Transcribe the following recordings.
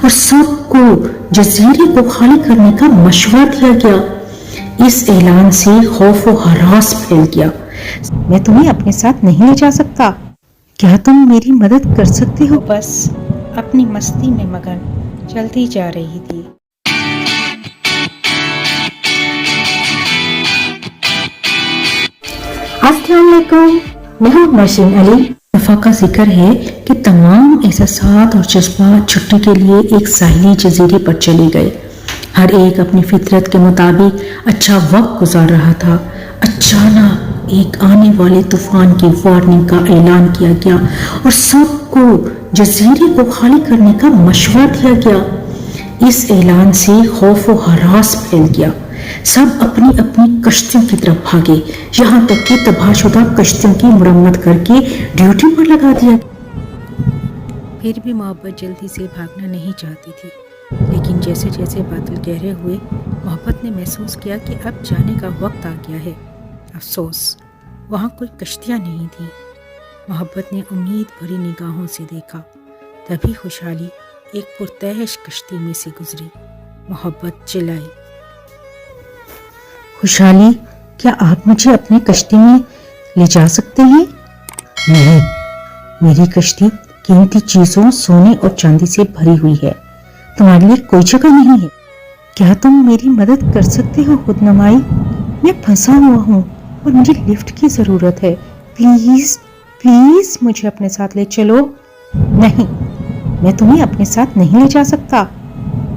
اور سب کو جزیرے کو خالی کرنے کا مشورہ دیا گیا۔ اس اعلان سے خوف و ہراس پھیل گیا۔ میں تمہیں اپنے ساتھ نہیں لے جا سکتا، کیا تم میری مدد کر سکتے ہو؟ بس اپنی مستی میں مگن چلتی جا رہی تھی۔ السلام علیکم، میں ہوں نرسین علی۔ دفعہ کا ذکر ہے کہ تمام احساسات اور جذبات چھٹی کے لیے ایک ساحلی جزیرے پر چلے گئے۔ ہر ایک اپنی فطرت کے مطابق اچھا وقت گزار رہا تھا۔ اچانک ایک آنے والے طوفان کی وارننگ کا اعلان کیا گیا اور سب کو جزیرے کو خالی کرنے کا مشورہ دیا گیا۔ اس اعلان سے خوف و ہراس پھیل گیا۔ سب اپنی اپنی کشتیوں کی طرف بھاگے، یہاں تک کہ تباہ شدہ کشتیوں کی مرمت کر کے ڈیوٹی پر لگا دیا۔ پھر بھی محبت جلدی سے بھاگنا نہیں چاہتی تھی، لیکن جیسے جیسے بادل گہرے ہوئے، محبت نے محسوس کیا کہ اب جانے کا وقت آ گیا ہے۔ افسوس، وہاں کوئی کشتیاں نہیں تھیں۔ محبت نے امید بھری نگاہوں سے دیکھا، تبھی خوشحالی ایک پرتعش کشتی میں سے گزری۔ محبت چلائی، خوشحالی، کیا آپ مجھے اپنی کشتی میں لے جا سکتے ہیں؟ نہیں، میری کشتی قیمتی چیزوں، سونے اور چاندی سے بھری ہوئی ہے، تمہارے لیے کوئی جگہ نہیں ہے۔ کیا تم میری مدد کر سکتے ہو خود نمائی؟ میں پھنسا ہوا ہوں اور مجھے لفٹ کی ضرورت ہے، پلیز پلیز مجھے اپنے ساتھ لے چلو۔ نہیں، میں تمہیں اپنے ساتھ نہیں لے جا سکتا،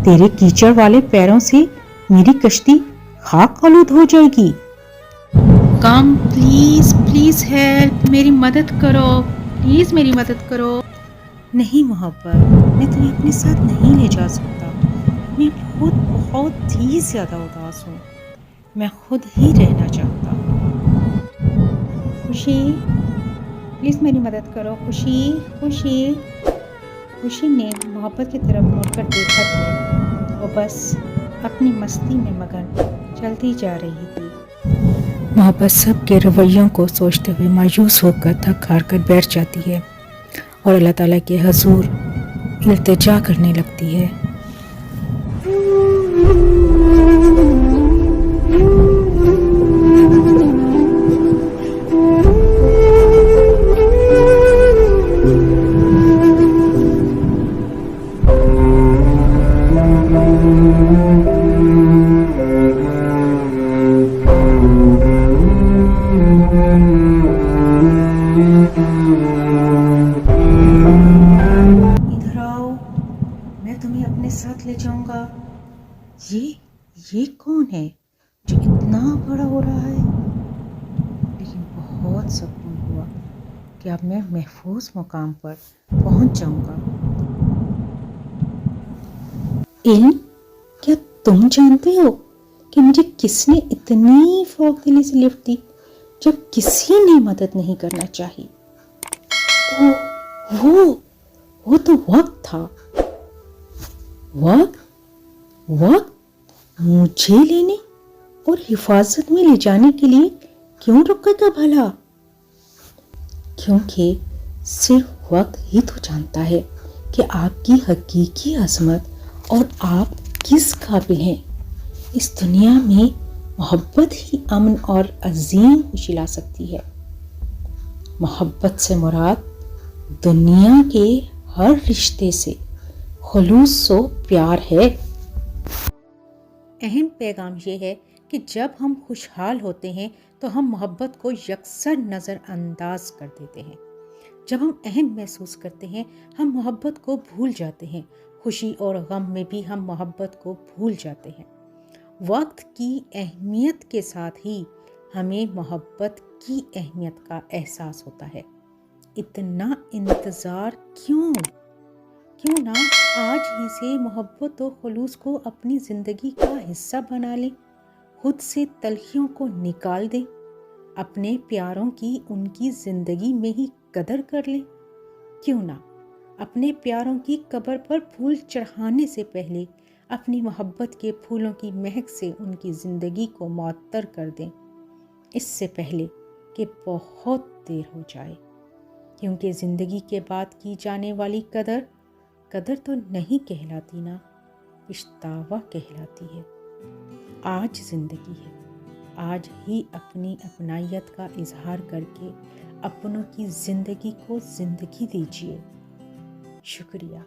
تیرے کیچڑ والے پیروں سے میری کشتی خاک آلود ہو جائے گی۔ کم پلیز پلیز ہیلپ، میری مدد کرو، پلیز میری مدد کرو۔ نہیں محبت، میں تمہیں اپنے ساتھ نہیں لے جا سکتا، میں خود بہت ہی زیادہ اداس ہوں، میں خود ہی رہنا چاہتا ہوں۔ خوشی، پلیز میری مدد کرو، خوشی خوشی۔ خوشی نے محبت کی طرف مڑ کر دیکھا تھا، وہ بس اپنی مستی میں مگن چلتی جا رہی تھی۔ محبت سب کے رویوں کو سوچتے ہوئے مایوس ہو کر تھک ہار کر بیٹھ جاتی ہے اور اللہ تعالیٰ کے حضور التجا کرنے لگتی ہے۔ ادھر آؤ، میں تمہیں اپنے ساتھ لے جاؤں گا۔ یہ کون ہے جو اتنا بڑا ہو رہا ہے؟ لیکن بہت سکون ہوا کہ اب میں محفوظ مقام پر پہنچ جاؤں گا۔ علم، کیا تم جانتے ہو کہ مجھے کس نے اتنی فوق دلی سے لفٹ دی جب کسی نے مدد نہیں کرنا چاہی؟ وہ تو وقت تھا۔ وقت مجھے لینے اور حفاظت میں لے جانے کے لیے کیوں رکے گا بھلا؟ کیونکہ صرف وقت ہی تو جانتا ہے کہ آپ کی حقیقی عظمت اور آپ کس قابل ہیں۔ اس دنیا میں محبت ہی امن اور عظیم خوشی لا سکتی ہے۔ محبت سے مراد دنیا کے ہر رشتے سے خلوص و پیار ہے۔ اہم پیغام یہ ہے کہ جب ہم خوشحال ہوتے ہیں تو ہم محبت کو یکسر نظر انداز کر دیتے ہیں۔ جب ہم اہم محسوس کرتے ہیں ہم محبت کو بھول جاتے ہیں، خوشی اور غم میں بھی ہم محبت کو بھول جاتے ہیں۔ وقت کی اہمیت کے ساتھ ہی ہمیں محبت کی اہمیت کا احساس ہوتا ہے۔ اتنا انتظار کیوں نہ آج ہی سے محبت و خلوص کو اپنی زندگی کا حصہ بنا لیں، خود سے تلخیوں کو نکال دیں، اپنے پیاروں کی ان کی زندگی میں ہی قدر کر لیں۔ کیوں نہ اپنے پیاروں کی قبر پر پھول چڑھانے سے پہلے اپنی محبت کے پھولوں کی مہک سے ان کی زندگی کو معطر کر دیں، اس سے پہلے کہ بہت دیر ہو جائے، کیونکہ زندگی کے بعد کی جانے والی قدر قدر تو نہیں کہلاتی نا، پچھتاوا کہلاتی ہے۔ آج زندگی ہے، آج ہی اپنی اپنائیت کا اظہار کر کے اپنوں کی زندگی کو زندگی دیجیے۔ شکریہ۔